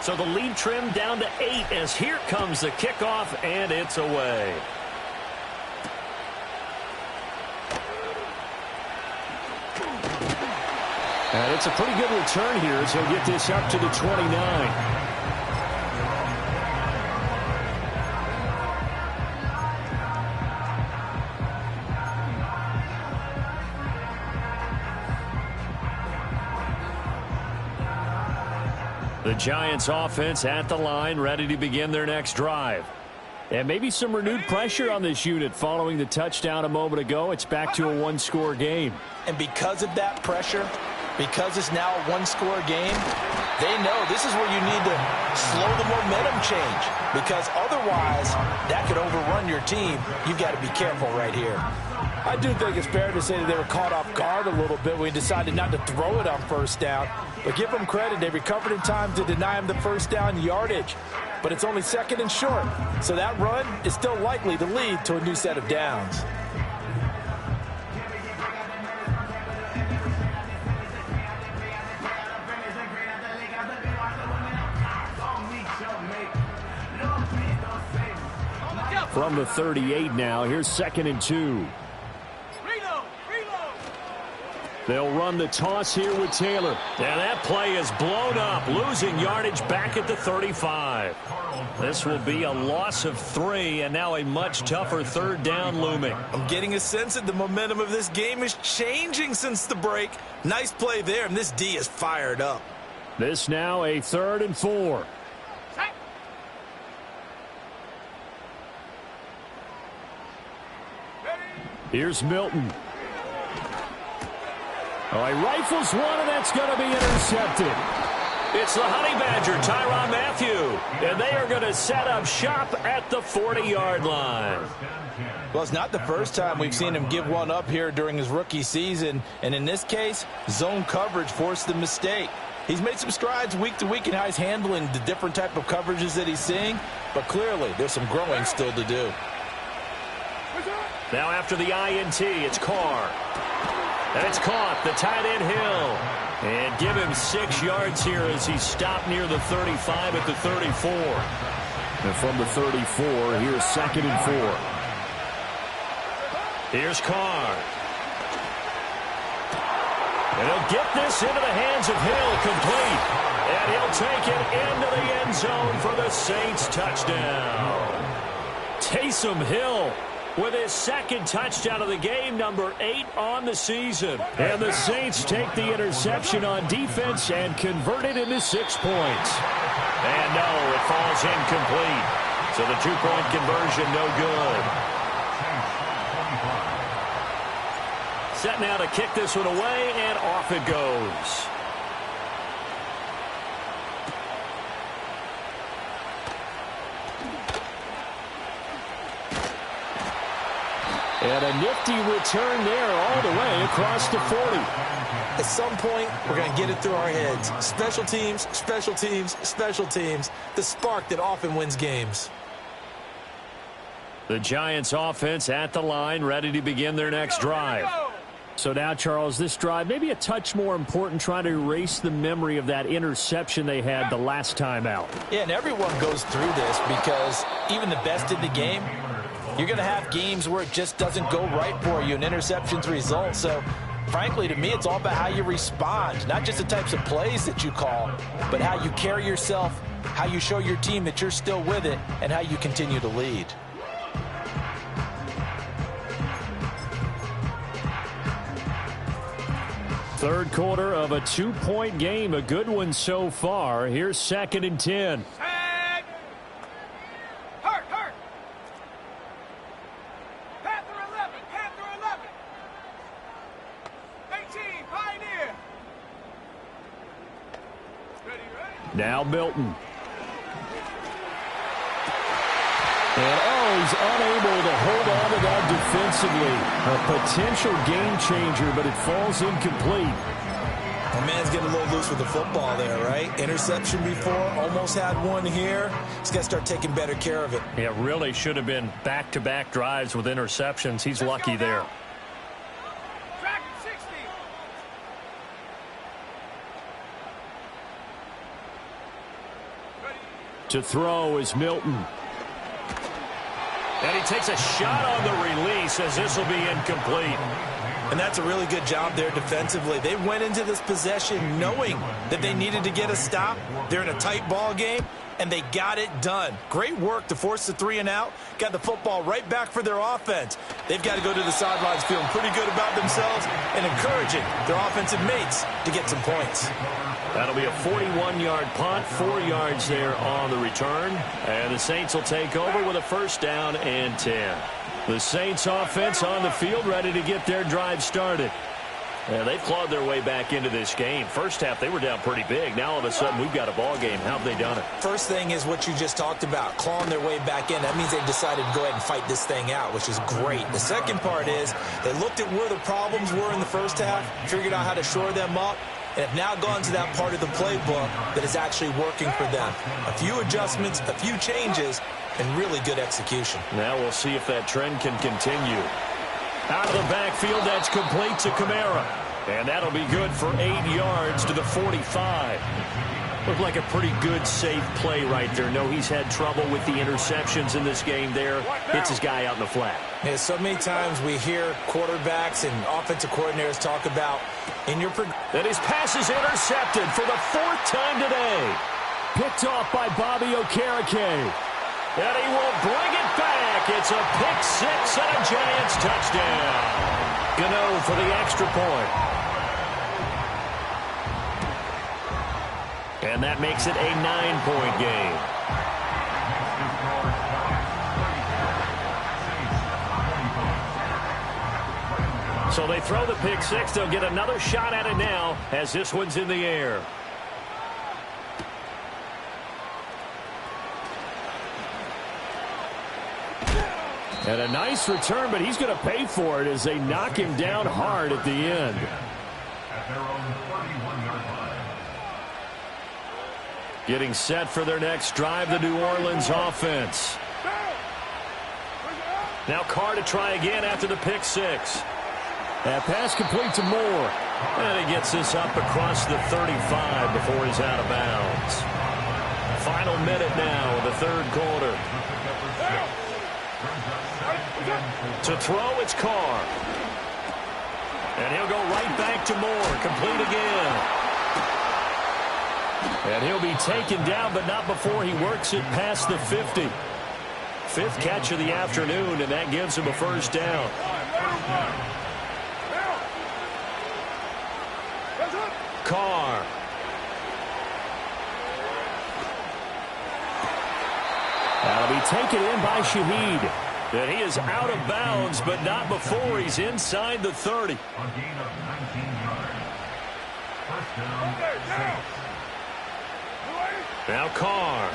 So the lead trimmed down to 8 as here comes the kickoff, and it's away. And it's a pretty good return here as he'll get this up to the 29. The Giants offense at the line, ready to begin their next drive. And maybe some renewed pressure on this unit following the touchdown a moment ago. It's back to a 1-score game. And because of that pressure, because it's now a 1-score game, they know this is where you need to slow the momentum change. Because otherwise, that could overrun your team. You've got to be careful right here. I do think it's fair to say that they were caught off guard a little bit when he decided not to throw it on 1st down. But give them credit, they recovered in time to deny him the 1st down yardage. But it's only 2nd and short, so that run is still likely to lead to a new set of downs. From the 38 now, here's 2nd and 2. They'll run the toss here with Taylor. And that play is blown up, losing yardage back at the 35. This will be a loss of 3, and now a much tougher 3rd down looming. I'm getting a sense that the momentum of this game is changing since the break. Nice play there, and this D is fired up. This now a 3rd and 4. Here's Milton. Oh, he rifles one, and that's going to be intercepted. It's the Honey Badger, Tyrann Mathieu, and they are going to set up shop at the 40-yard line. Well, it's not the first time we've seen him give one up here during his rookie season, and in this case, zone coverage forced the mistake. He's made some strides week to week in how he's handling the different type of coverages that he's seeing, but clearly there's some growing still to do. Now after the INT, it's Carr. And it's caught, the tight end Hill. And give him 6 yards here as he stopped near the 35 at the 34. And from the 34, here's 2nd and 4. Here's Carr. And he'll get this into the hands of Hill, complete. And he'll take it into the end zone for the Saints touchdown. Taysom Hill with his 2nd touchdown of the game, number 8 on the season. And the Saints take the interception on defense and convert it into 6 points. And no, it falls incomplete. So the 2-point conversion no good. Set now to kick this one away, and off it goes. And a nifty return there all the way across the 40. At some point, we're going to get it through our heads. Special teams, special teams, special teams. The spark that often wins games. The Giants offense at the line, ready to begin their next drive. So now, Charles, this drive maybe a touch more important, trying to erase the memory of that interception they had the last time out. Yeah, and everyone goes through this because even the best in the game, you're going to have games where it just doesn't go right for you, and interceptions result. So, frankly, to me, it's all about how you respond, not just the types of plays that you call, but how you carry yourself, how you show your team that you're still with it, and how you continue to lead. Third quarter of a 2-point game, a good one so far. Here's 2nd and 10. Now Milton. And he's unable to hold on to that defensively. A potential game changer, but it falls incomplete. The man's getting a little loose with the football there, right? Interception before, almost had one here. He's got to start taking better care of it. Yeah, really should have been back-to-back drives with interceptions. He's lucky there. To throw is Milton. And he takes a shot on the release as this will be incomplete. And that's a really good job there defensively. They went into this possession knowing that they needed to get a stop. They're in a tight ball game, and they got it done. Great work to force the 3 and out. Got the football right back for their offense. They've got to go to the sidelines feeling pretty good about themselves and encouraging their offensive mates to get some points. That'll be a 41-yard punt, 4 yards there on the return. And the Saints will take over with a 1st down and 10. The Saints offense on the field ready to get their drive started. Yeah, they've clawed their way back into this game. First half, they were down pretty big. Now, all of a sudden, we've got a ball game. How have they done it? First thing is what you just talked about, clawing their way back in. That means they decided to go ahead and fight this thing out, which is great. The second part is they looked at where the problems were in the first half, figured out how to shore them up, and have now gone to that part of the playbook that is actually working for them. A few adjustments, a few changes, and really good execution. Now we'll see if that trend can continue. Out of the backfield, that's complete to Kamara. And that'll be good for 8 yards to the 45. Looked like a pretty good, safe play right there. No, he's had trouble with the interceptions in this game there. Hits his guy out in the flat. Yeah, so many times we hear quarterbacks and offensive coordinators talk about that his pass is intercepted for the 4th time today. Picked off by Bobby Okereke. And he will bring it back. It's a pick-6 and a Giants touchdown. Gano for the extra point. And that makes it a 9-point game. So they throw the pick-6. They'll get another shot at it now as this one's in the air. And a nice return, but he's going to pay for it as they knock him down hard at the end. At their own 31-yard line. Getting set for their next drive, the New Orleans offense. Now Carr to try again after the pick six. That pass complete to Moore. And he gets this up across the 35 before he's out of bounds. Final minute now of the third quarter. To throw, it's Carr. And he'll go right back to Moore. Complete again. And he'll be taken down, but not before he works it past the 50. Fifth catch of the afternoon, and that gives him a first down. Carr. That'll be taken in by Shaheed. And he is out of bounds, but not before he's inside the 30. A gain of 19 yards. First down, Saints. Now Carr.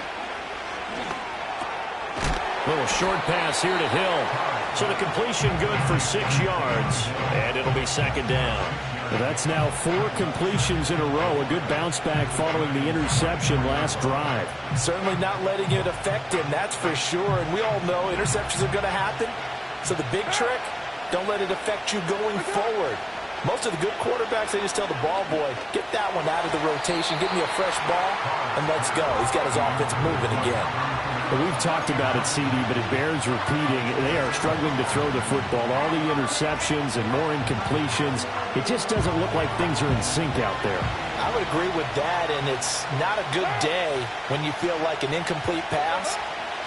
Little short pass here to Hill. So the completion good for 6 yards. And it'll be second down. Well, that's now 4 completions in a row. A good bounce back following the interception last drive. Certainly not letting it affect him, that's for sure. And we all know interceptions are going to happen. So the big trick, don't let it affect you going forward. Most of the good quarterbacks, they just tell the ball boy, get that one out of the rotation, give me a fresh ball, and let's go. He's got his offense moving again. Well, we've talked about it, CD, but it bears repeating. They are struggling to throw the football. All the interceptions and more incompletions. It just doesn't look like things are in sync out there. I would agree with that, and it's not a good day when you feel like an incomplete pass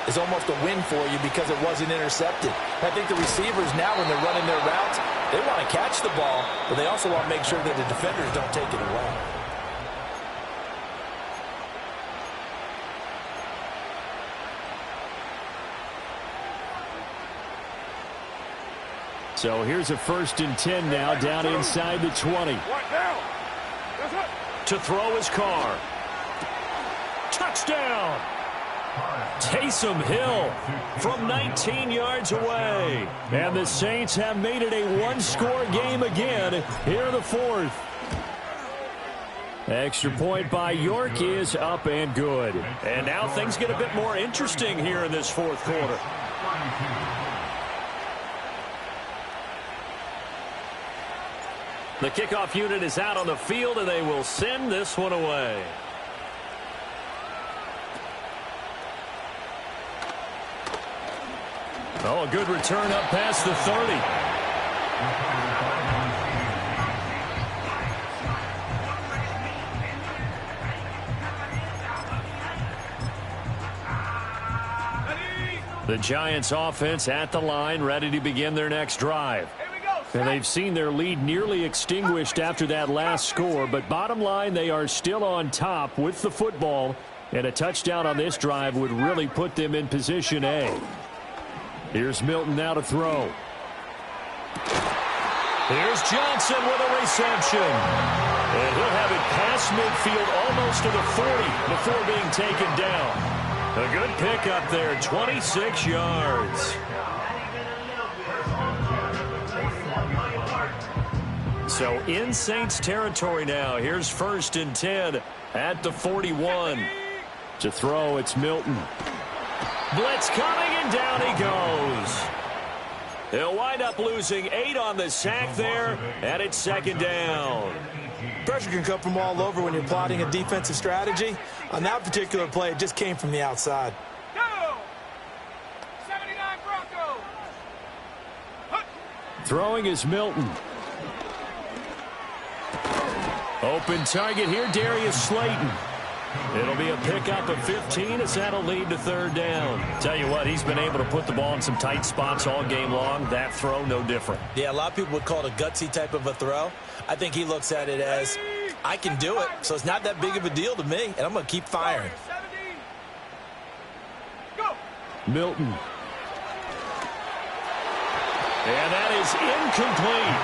is almost a win for you because it wasn't intercepted. I think the receivers now, when they're running their routes, they want to catch the ball, but they also want to make sure that the defenders don't take it away. So here's a 1st and 10 now, down inside the 20. To throw his Carr. Touchdown! Taysom Hill from 19 yards away. And the Saints have made it a one-score game again here in the fourth. Extra point by York is up and good. And now things get a bit more interesting here in this fourth quarter. The kickoff unit is out on the field, and they will send this one away. Oh, a good return up past the 30. The Giants offense at the line, ready to begin their next drive. And they've seen their lead nearly extinguished after that last score, but bottom line, they are still on top with the football, and a touchdown on this drive would really put them in position A. Here's Milton now to throw. Here's Johnson with a reception. And he'll have it past midfield almost to the 40 before being taken down. A good pickup there, 26 yards. So in Saints territory now. Here's 1st and 10 at the 41. To throw, it's Milton. Blitz coming, and down he goes. He'll wind up losing 8 on the sack there, and it's second down. Pressure can come from all over when you're plotting a defensive strategy. On that particular play, it just came from the outside. Go! 79 Broncos! Throwing is Milton. Open target here, Darius Slayton. It'll be a pickup of 15 as that'll lead to third down. Tell you what, he's been able to put the ball in some tight spots all game long. That throw, no different. Yeah, a lot of people would call it a gutsy type of a throw. I think he looks at it as, I can do it, so it's not that big of a deal to me, and I'm going to keep firing. Go! Milton. And that is incomplete.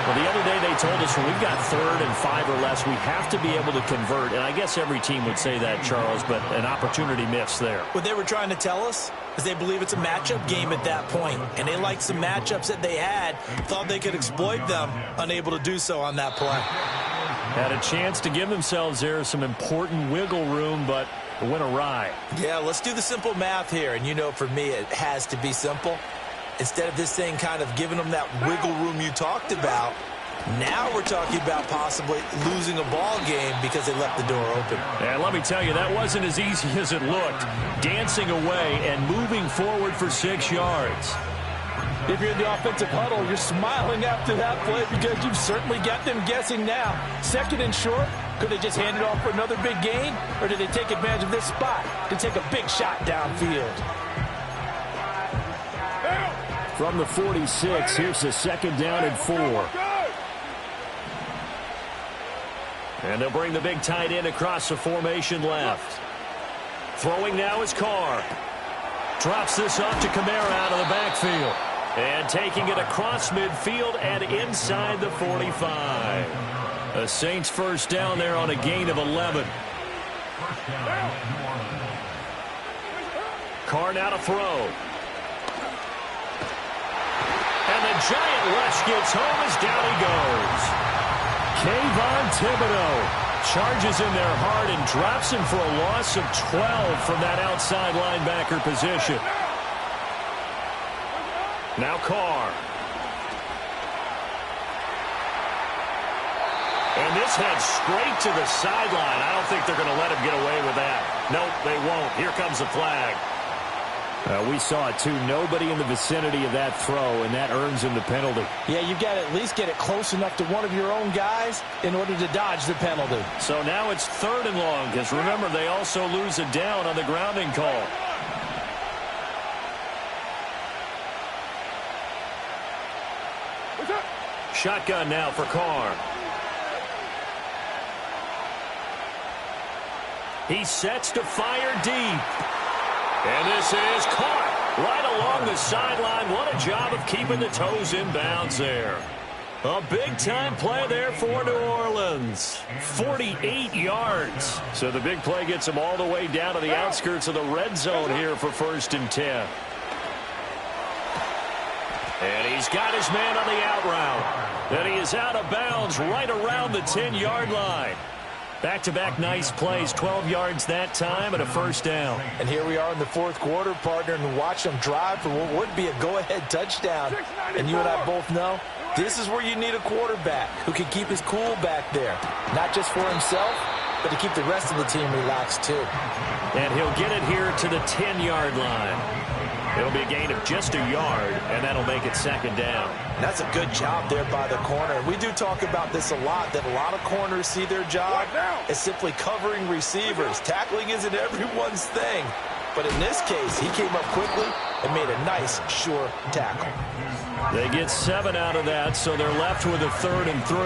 Well, the other day they told us when we've got 3rd and 5 or less, we have to be able to convert. And I guess every team would say that, Charles, but an opportunity missed there. What they were trying to tell us, because they believe it's a matchup game at that point, and they like some matchups that they had, thought they could exploit them, unable to do so on that play. Had a chance to give themselves there some important wiggle room, but it went awry. Yeah, let's do the simple math here, and you know for me it has to be simple. Instead of this thing kind of giving them that wiggle room you talked about, now we're talking about possibly losing a ball game because they left the door open. And let me tell you, that wasn't as easy as it looked. Dancing away and moving forward for 6 yards. If you're in the offensive huddle, you're smiling after that play because you've certainly got them guessing now. 2nd and short, could they just hand it off for another big gain? Or did they take advantage of this spot to take a big shot downfield? From the 46, here's the 2nd down and 4. And they'll bring the big tight end across the formation left. Throwing now is Carr. Drops this off to Kamara out of the backfield. And taking it across midfield and inside the 45. The Saints first down there on a gain of 11. Carr now to throw. And the giant rush gets home as down he goes. Kayvon Thibodeaux charges in there hard and drops him for a loss of 12 from that outside linebacker position. Now Carr. And this heads straight to the sideline. I don't think they're going to let him get away with that. Nope, they won't. Here comes the flag. We saw it, too. Nobody in the vicinity of that throw, and that earns him the penalty. Yeah, you've got to at least get it close enough to one of your own guys in order to dodge the penalty. So now it's 3rd and long, because remember, they also lose a down on the grounding call. Shotgun now for Carr. He sets to fire deep. And this is caught right along the sideline. What a job of keeping the toes in bounds there. A big-time play there for New Orleans. 48 yards. So the big play gets them all the way down to the outskirts of the red zone here for 1st and 10. And he's got his man on the out route. And he is out of bounds right around the 10-yard line. Back-to-back nice plays, 12 yards that time and a 1st down. And here we are in the 4th quarter, partner, and watch them drive for what would be a go-ahead touchdown. And you and I both know this is where you need a quarterback who can keep his cool back there. Not just for himself, but to keep the rest of the team relaxed too. And he'll get it here to the 10-yard line. It'll be a gain of just a yard, and that'll make it 2nd down. That's a good job there by the corner. We do talk about this a lot, that a lot of corners see their job as simply covering receivers. Tackling isn't everyone's thing. But in this case, he came up quickly and made a nice, sure tackle. They get 7 out of that, so they're left with a 3rd and 3.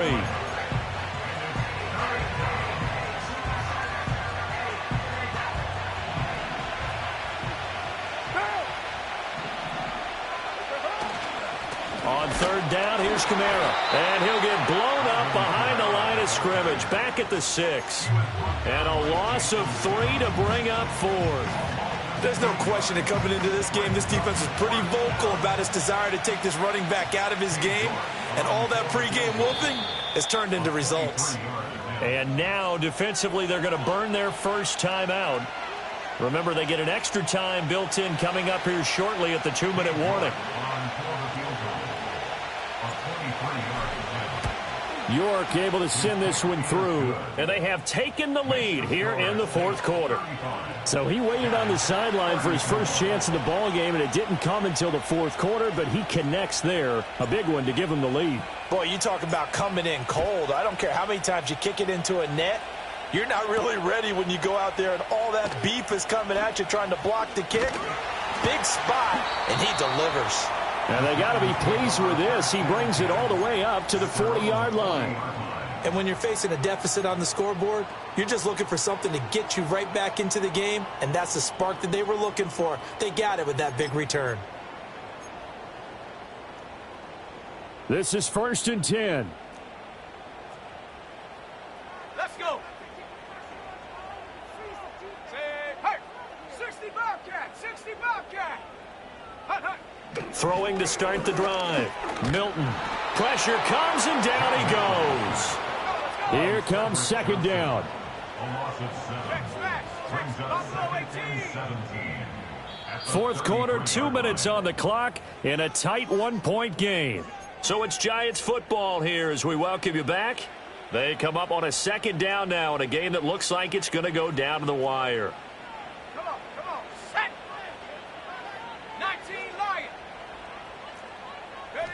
On 3rd down, here's Kamara. And he'll get blown up behind the line of scrimmage. Back at the 6. And a loss of 3 to bring up 4th. There's no question that coming into this game, this defense was pretty vocal about its desire to take this running back out of his game. And all that pregame whooping has turned into results. And now, defensively, they're going to burn their first time out. Remember, they get an extra time built in coming up here shortly at the 2-minute warning. York able to send this one through, and they have taken the lead here in the 4th quarter. So he waited on the sideline for his first chance in the ball game, and it didn't come until the 4th quarter, but he connects there. A big one to give him the lead. Boy, you talk about coming in cold. I don't care how many times you kick it into a net. You're not really ready when you go out there and all that beef is coming at you trying to block the kick. Big spot, and he delivers. And they got to be pleased with this. He brings it all the way up to the 40-yard line. And when you're facing a deficit on the scoreboard, you're just looking for something to get you right back into the game, and that's the spark that they were looking for. They got it with that big return. This is 1st and 10. Let's go. Say, hey. 60 Bobcat! 60 Bobcat! Hut, hut. Throwing to start the drive. Milton. Pressure comes and down he goes. Here comes second down. A loss of 7. Brings us second and 17. Fourth quarter, 2 minutes on the clock in a tight 1-point game. So it's Giants football here as we welcome you back. They come up on a second down now in a game that looks like it's going to go down to the wire. Come on, set! 19 Lion! Ready?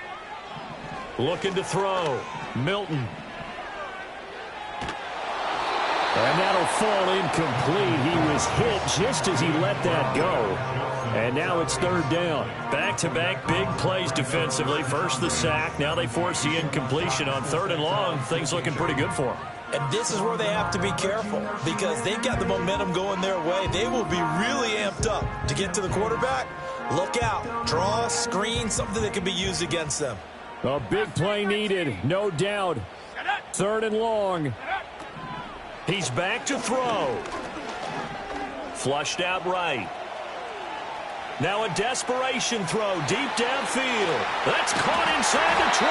Looking to throw. Milton. And that'll fall incomplete. He was hit just as he let that go. And now it's third down. Back-to-back big plays defensively. First the sack. Now they force the incompletion on third and long. Things looking pretty good for them. And this is where they have to be careful because they've got the momentum going their way. They will be really amped up to get to the quarterback. Look out. Draw, screen, something that can be used against them. A big play needed, no doubt. Third and long. He's back to throw. Flushed out right. Now a desperation throw deep downfield. That's caught inside the 20.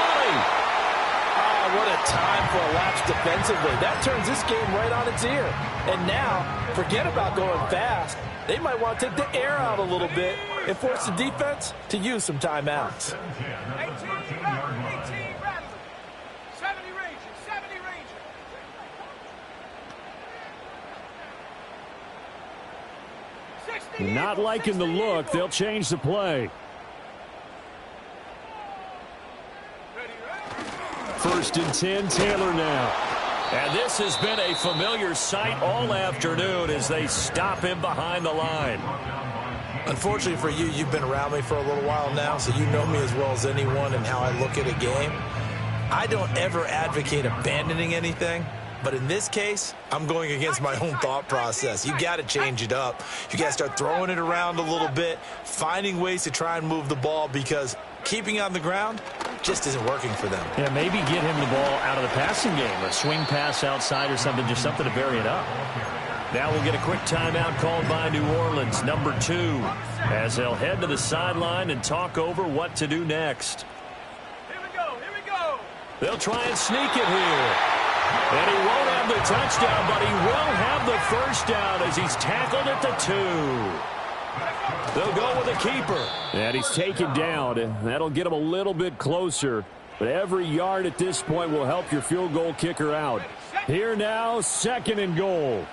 Oh, what a time for a lapse defensively. That turns this game right on its ear. And now, forget about going fast. They might want to take the air out a little bit and force the defense to use some timeouts. 18 Rattler! 70 Ranger! 70 Ranger! Not liking the look. They'll change the play. First and 10, Taylor now. And this has been a familiar sight all afternoon as they stop him behind the line. Unfortunately for you, you've been around me for a little while now, so you know me as well as anyone and how I look at a game. I don't ever advocate abandoning anything. But in this case, I'm going against my own thought process. You got to change it up. You got to start throwing it around a little bit, finding ways to try and move the ball because keeping it on the ground just isn't working for them. Yeah, maybe get him the ball out of the passing game, a swing pass outside or something, just something to vary it up. Now we'll get a quick timeout called by New Orleans, number 2, as they'll head to the sideline and talk over what to do next. Here we go! They'll try and sneak it here. And he won't have the touchdown, but he will have the first down as he's tackled at the 2. They'll go with a keeper. And he's taken down, and that'll get him a little bit closer. But every yard at this point will help your field goal kicker out. Here now, second and goal.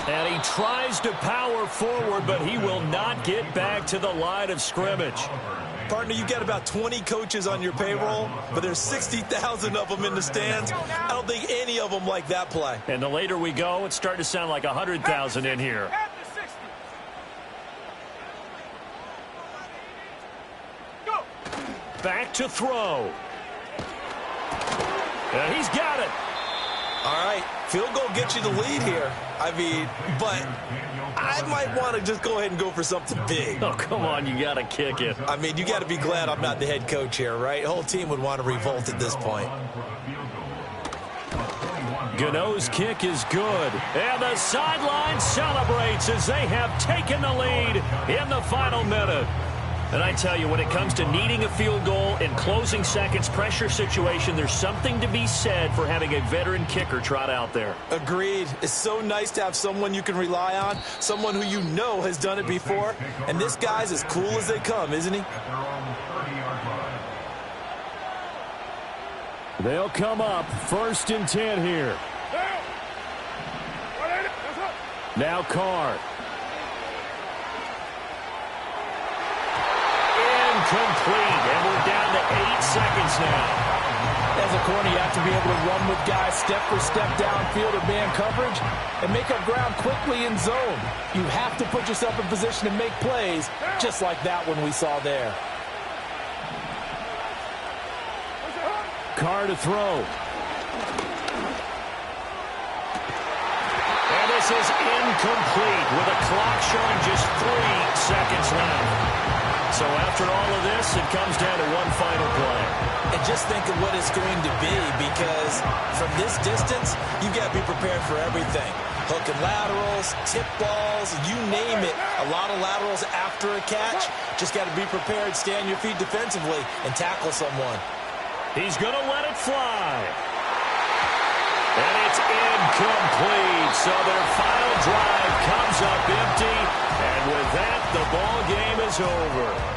And he tries to power forward, but he will not get back to the line of scrimmage. Partner, you've got about 20 coaches on your payroll, but there's 60,000 of them in the stands. I don't think any of them like that play. And the later we go, it's starting to sound like 100,000 in here. Back to throw. And he's got it. All right, field goal gets you the lead here. I mean, but I might want to just go ahead and go for something big. Oh, come on, you got to kick it. I mean, you got to be glad I'm not the head coach here, right? The whole team would want to revolt at this point. Gano's kick is good. And the sideline celebrates as they have taken the lead in the final minute. And I tell you, when it comes to needing a field goal in closing seconds, pressure situation, there's something to be said for having a veteran kicker trot out there. Agreed. It's so nice to have someone you can rely on, someone who you know has done it before. And this guy's as cool as they come, isn't he? They'll come up first and 10 here. Now Carr. Incomplete, and we're down to 8 seconds now. As a corner, you have to be able to run with guys step for step downfield or man coverage and make up ground quickly in zone. You have to put yourself in position to make plays just like that one we saw there. Carr to throw. And this is incomplete with a clock showing just 3 seconds left. So after all of this, it comes down to one final play. And just think of what it's going to be, because from this distance, you've got to be prepared for everything. Hook and laterals, tip balls, you name it. A lot of laterals after a catch. Just got to be prepared, stay on your feet defensively, and tackle someone. He's going to let it fly. And it's incomplete. So their final drive comes up empty. And with that, the ball game is over.